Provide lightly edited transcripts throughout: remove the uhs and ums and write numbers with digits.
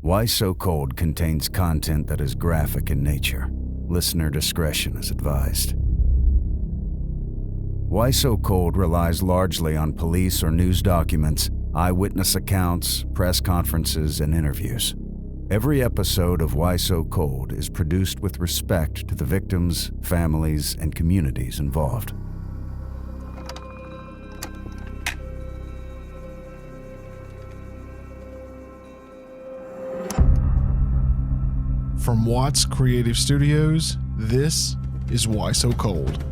Why So Cold contains content that is graphic in nature. Listener discretion is advised. Why So Cold relies largely on police or news documents, eyewitness accounts, press conferences, and interviews. Every episode of Why So Cold is produced with respect to the victims, families, and communities involved. From Watts Creative Studios, this is Why So Cold.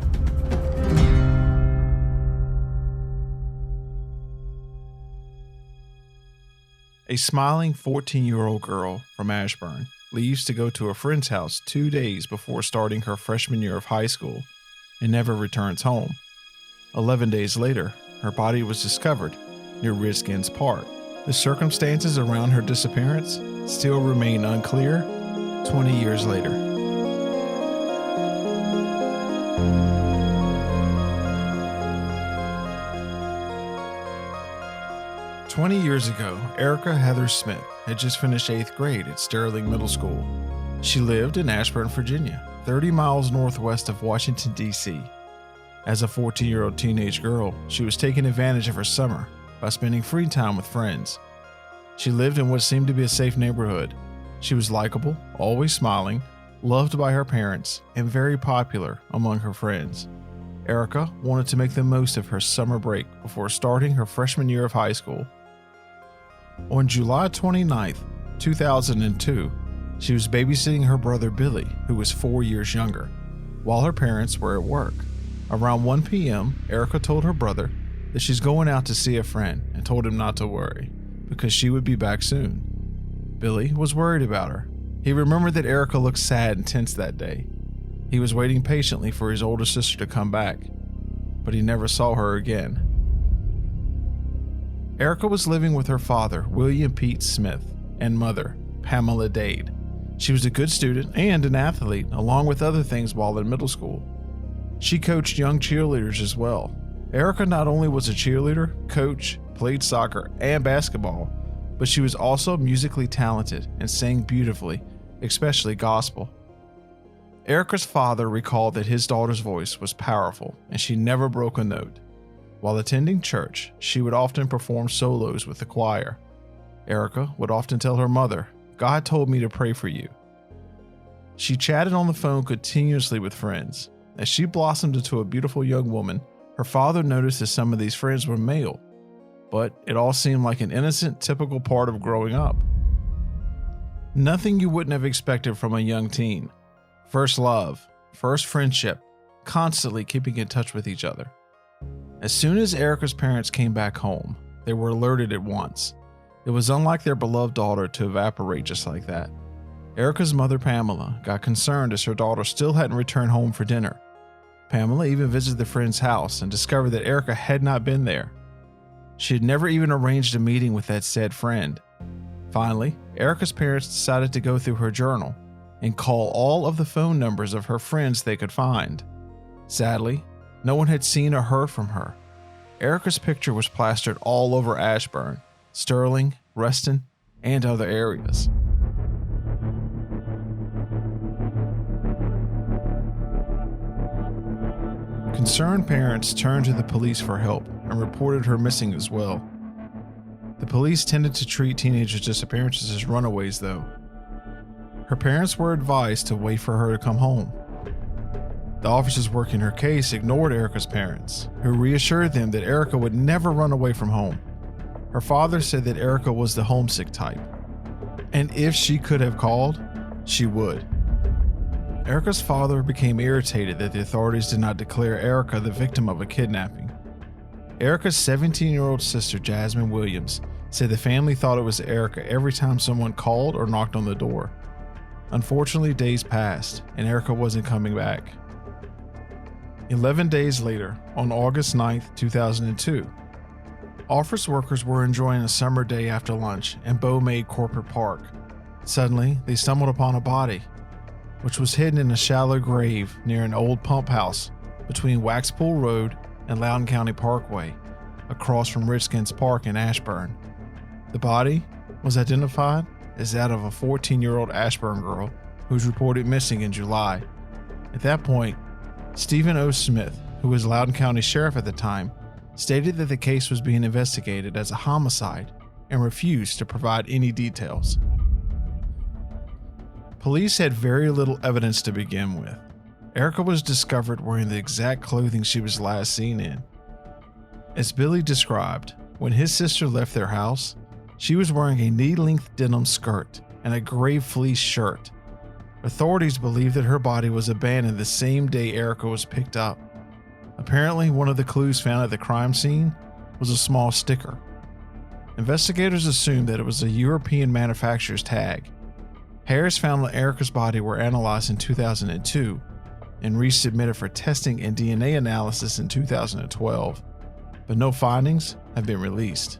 A smiling 14-year-old girl from Ashburn leaves to go to a friend's house 2 days before starting her freshman year of high school and never returns home. 11 days later, her body was discovered near Redskins Park. The circumstances around her disappearance still remain unclear 20 years later. "20 years ago, Erica Heather Smith had just finished 8th grade at Sterling Middle School. She lived in Ashburn, Virginia, 30 miles northwest of Washington, D.C. As a 14-year-old teenage girl, she was taking advantage of her summer by spending free time with friends. She lived in what seemed to be a safe neighborhood. She was likable, always smiling, loved by her parents, and very popular among her friends. Erica wanted to make the most of her summer break before starting her freshman year of high school. On July 29, 2002, she was babysitting her brother Billy, who was 4 years younger, while her parents were at work. Around 1 p.m., Erica told her brother that she's going out to see a friend and told him not to worry, because she would be back soon. Billy was worried about her. He remembered that Erica looked sad and tense that day. He was waiting patiently for his older sister to come back, but he never saw her again. Erica was living with her father, William Pete Smith, and mother, Pamela Dade. She was a good student and an athlete, along with other things while in middle school. She coached young cheerleaders as well. Erica not only was a cheerleader, coach, played soccer and basketball, but she was also musically talented and sang beautifully, especially gospel. Erica's father recalled that his daughter's voice was powerful and she never broke a note. While attending church, she would often perform solos with the choir. Erica would often tell her mother, "God told me to pray for you." She chatted on the phone continuously with friends. As she blossomed into a beautiful young woman, her father noticed that some of these friends were male, but it all seemed like an innocent, typical part of growing up. Nothing you wouldn't have expected from a young teen. First love, first friendship, constantly keeping in touch with each other. As soon as Erica's parents came back home, they were alerted at once. It was unlike their beloved daughter to evaporate just like that. Erica's mother, Pamela, got concerned as her daughter still hadn't returned home for dinner. Pamela even visited the friend's house and discovered that Erica had not been there. She had never even arranged a meeting with that said friend. Finally, Erica's parents decided to go through her journal and call all of the phone numbers of her friends they could find. Sadly, no one had seen or heard from her. Erica's picture was plastered all over Ashburn, Sterling, Reston, and other areas. Concerned parents turned to the police for help and reported her missing as well. The police tended to treat teenagers' disappearances as runaways, though. Her parents were advised to wait for her to come home. The officers working her case ignored Erica's parents, who reassured them that Erica would never run away from home. Her father said that Erica was the homesick type, and if she could have called, she would. Erica's father became irritated that the authorities did not declare Erica the victim of a kidnapping. Erica's 17-year-old sister, Jasmine Williams, said the family thought it was Erica every time someone called or knocked on the door. Unfortunately, days passed, and Erica wasn't coming back. 11 days later, on August 9, 2002, office workers were enjoying a summer day after lunch in Beaumaid Corporate Park. Suddenly, they stumbled upon a body, which was hidden in a shallow grave near an old pump house between Waxpool Road and Loudoun County Parkway, across from Redskins Park in Ashburn. The body was identified is that of a 14-year-old Ashburn girl who was reported missing in July. At that point, Stephen O. Smith, who was Loudoun County Sheriff at the time, stated that the case was being investigated as a homicide and refused to provide any details. Police had very little evidence to begin with. Erica was discovered wearing the exact clothing she was last seen in. As Billy described, when his sister left their house, she was wearing a knee-length denim skirt and a gray fleece shirt. Authorities believe that her body was abandoned the same day Erica was picked up. Apparently, one of the clues found at the crime scene was a small sticker. Investigators assumed that it was a European manufacturer's tag. Hairs found on Erica's body were analyzed in 2002 and resubmitted for testing and DNA analysis in 2012, but no findings have been released.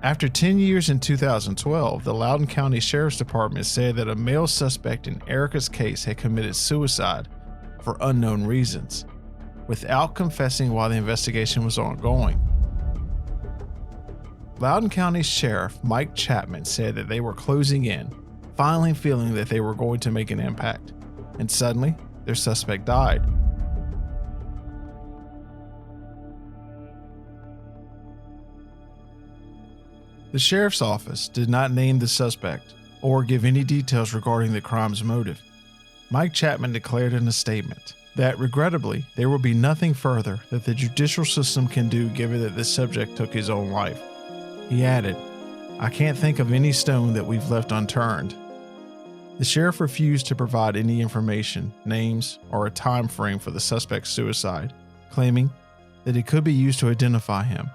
After 10 years in 2012, the Loudoun County Sheriff's Department said that a male suspect in Erica's case had committed suicide for unknown reasons, without confessing while the investigation was ongoing. Loudoun County Sheriff Mike Chapman said that they were closing in, finally feeling that they were going to make an impact, and suddenly, their suspect died. The sheriff's office did not name the suspect or give any details regarding the crime's motive. Mike Chapman declared in a statement that, regrettably, there will be nothing further that the judicial system can do given that the subject took his own life. He added, "I can't think of any stone that we've left unturned." The sheriff refused to provide any information, names, or a time frame for the suspect's suicide, claiming that it could be used to identify him.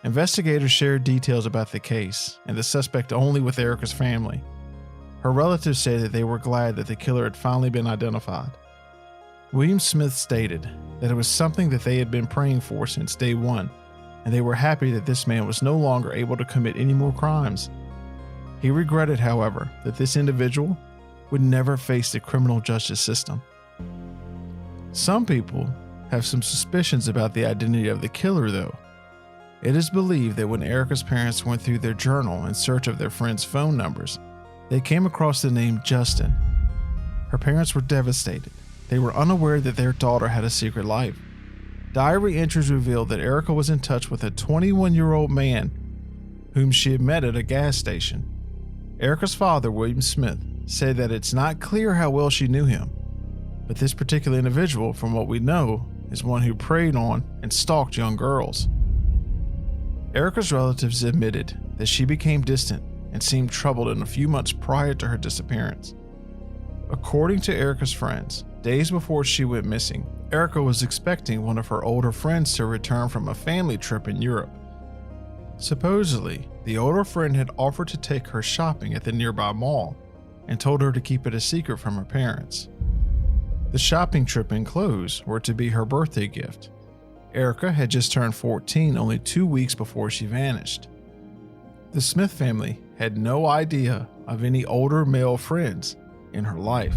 Investigators shared details about the case and the suspect only with Erica's family. Her relatives said that they were glad that the killer had finally been identified. William Smith stated that it was something that they had been praying for since day one, and they were happy that this man was no longer able to commit any more crimes. He regretted, however, that this individual would never face the criminal justice system. Some people have some suspicions about the identity of the killer, though. It is believed that when Erica's parents went through their journal in search of their friends' phone numbers, they came across the name Justin. Her parents were devastated. They were unaware that their daughter had a secret life. Diary entries revealed that Erica was in touch with a 21-year-old man whom she had met at a gas station. Erica's father, William Smith, said that it's not clear how well she knew him, but this particular individual, from what we know, is one who preyed on and stalked young girls. Erica's relatives admitted that she became distant and seemed troubled in a few months prior to her disappearance. According to Erica's friends, days before she went missing, Erica was expecting one of her older friends to return from a family trip in Europe. Supposedly, the older friend had offered to take her shopping at the nearby mall and told her to keep it a secret from her parents. The shopping trip and clothes were to be her birthday gift. Erica had just turned 14 only 2 weeks before she vanished. The Smith family had no idea of any older male friends in her life.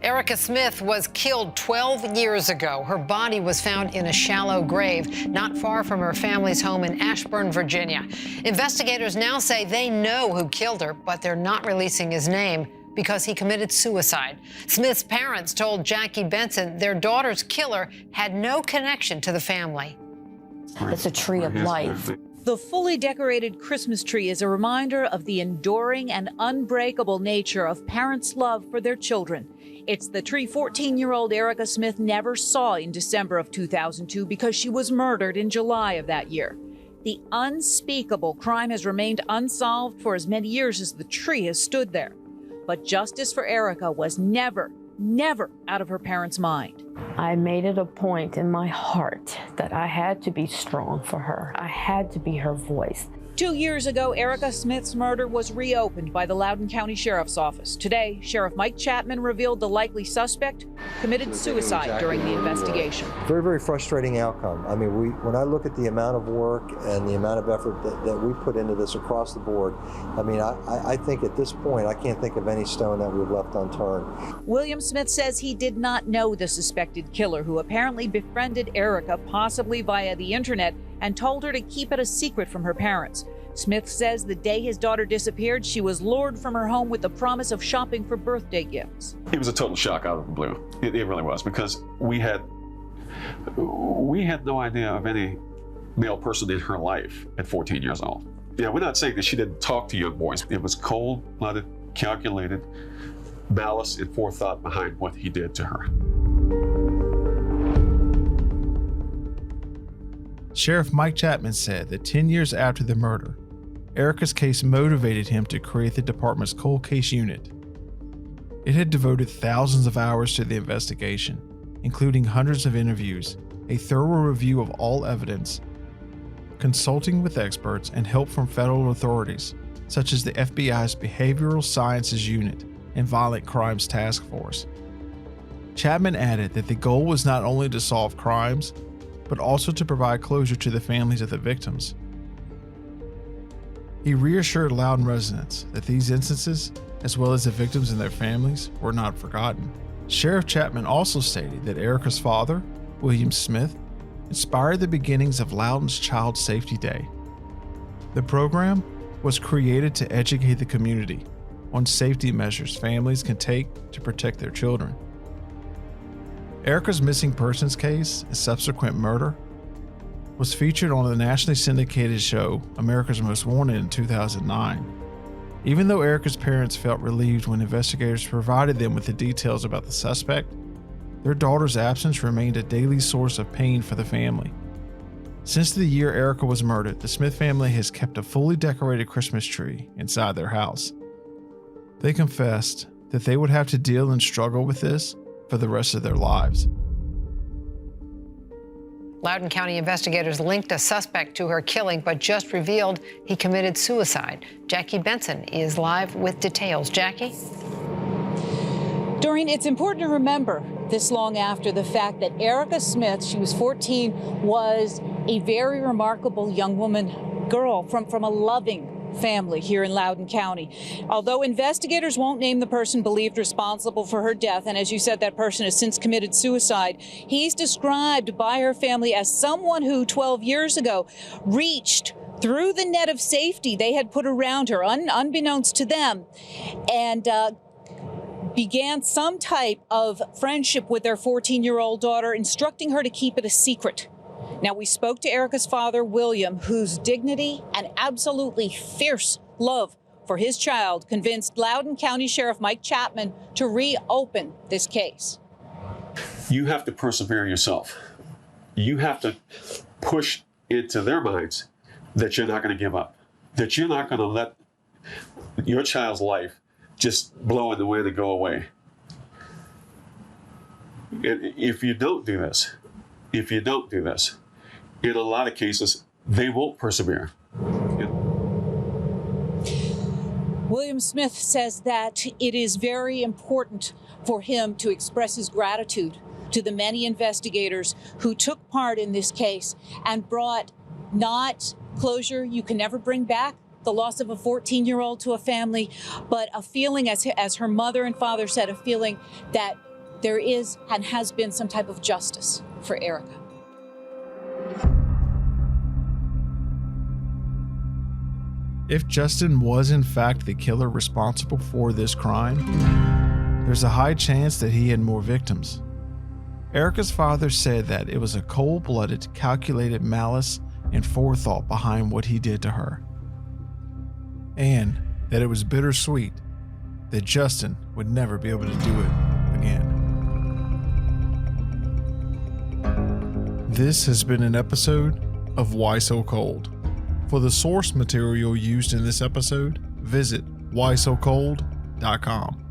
Erica Smith was killed 12 years ago. Her body was found in a shallow grave not far from her family's home in Ashburn, Virginia. Investigators now say they know who killed her, but they're not releasing his name because he committed suicide. Smith's parents told Jackie Benson their daughter's killer had no connection to the family. It's a tree of life. The fully decorated Christmas tree is a reminder of the enduring and unbreakable nature of parents' love for their children. It's the tree 14-year-old Erica Smith never saw in December of 2002 because she was murdered in July of that year. The unspeakable crime has remained unsolved for as many years as the tree has stood there. But justice for Erica was never out of her parents' mind. I made it a point in my heart that I had to be strong for her. I had to be her voice. 2 years ago, Erica Smith's murder was reopened by the Loudoun County Sheriff's Office. Today, Sheriff Mike Chapman revealed the likely suspect committed suicide during the investigation. Very, very frustrating outcome. I mean, when I look at the amount of work and the amount of effort that we put into this across the board, I mean, I think at this point, I can't think of any stone that we've left unturned. William Smith says he did not know the suspected killer, who apparently befriended Erica, possibly via the internet, and told her to keep it a secret from her parents. Smith says the day his daughter disappeared, she was lured from her home with the promise of shopping for birthday gifts. It was a total shock out of the blue. It really was, because we had no idea of any male person in her life at 14 years old. Yeah, we're not saying that she didn't talk to young boys. It was cold-blooded, calculated, malice and forethought behind what he did to her. Sheriff Mike Chapman said that 10 years after the murder, Erica's case motivated him to create the department's cold case unit. It had devoted thousands of hours to the investigation, including hundreds of interviews, a thorough review of all evidence, consulting with experts, and help from federal authorities, such as the FBI's Behavioral Sciences Unit and Violent Crimes Task Force. Chapman added that the goal was not only to solve crimes, but also to provide closure to the families of the victims. He reassured Loudoun residents that these instances, as well as the victims and their families, were not forgotten. Sheriff Chapman also stated that Erica's father, William Smith, inspired the beginnings of Loudoun's Child Safety Day. The program was created to educate the community on safety measures families can take to protect their children. Erica's missing persons case and subsequent murder was featured on the nationally syndicated show America's Most Wanted in 2009. Even though Erica's parents felt relieved when investigators provided them with the details about the suspect, their daughter's absence remained a daily source of pain for the family. Since the year Erica was murdered, the Smith family has kept a fully decorated Christmas tree inside their house. They confessed that they would have to deal and struggle with this for the rest of their lives. Loudoun County investigators linked a suspect to her killing, but just revealed he committed suicide. Jackie Benson is live with details. Jackie? Doreen, it's important to remember this long after the fact that Erica Smith, she was 14, was a very remarkable young woman, girl from a loving family here in Loudoun County. Although investigators won't name the person believed responsible for her death, and as you said, that person has since committed suicide, he's described by her family as someone who 12 years ago reached through the net of safety they had put around her, unbeknownst to them, and began some type of friendship with their 14-year-old daughter, instructing her to keep it a secret. Now, we spoke to Erica's father, William, whose dignity and absolutely fierce love for his child convinced Loudoun County Sheriff Mike Chapman to reopen this case. You have to persevere yourself. You have to push into their minds that you're not going to give up, that you're not going to let your child's life just blow in the wind and go away. And if you don't do this, in a lot of cases, they won't persevere. William Smith says that it is very important for him to express his gratitude to the many investigators who took part in this case and brought not closure you can never bring back, the loss of a 14-year-old to a family, but a feeling, as her mother and father said, a feeling that there is and has been some type of justice for Erica. If Justin was in fact the killer responsible for this crime, there's a high chance that he had more victims. Erica's father said that it was a cold-blooded, calculated malice and forethought behind what he did to her, and that it was bittersweet that Justin would never be able to do it again. This has been an episode of Why So Cold. For the source material used in this episode, visit whysocold.com.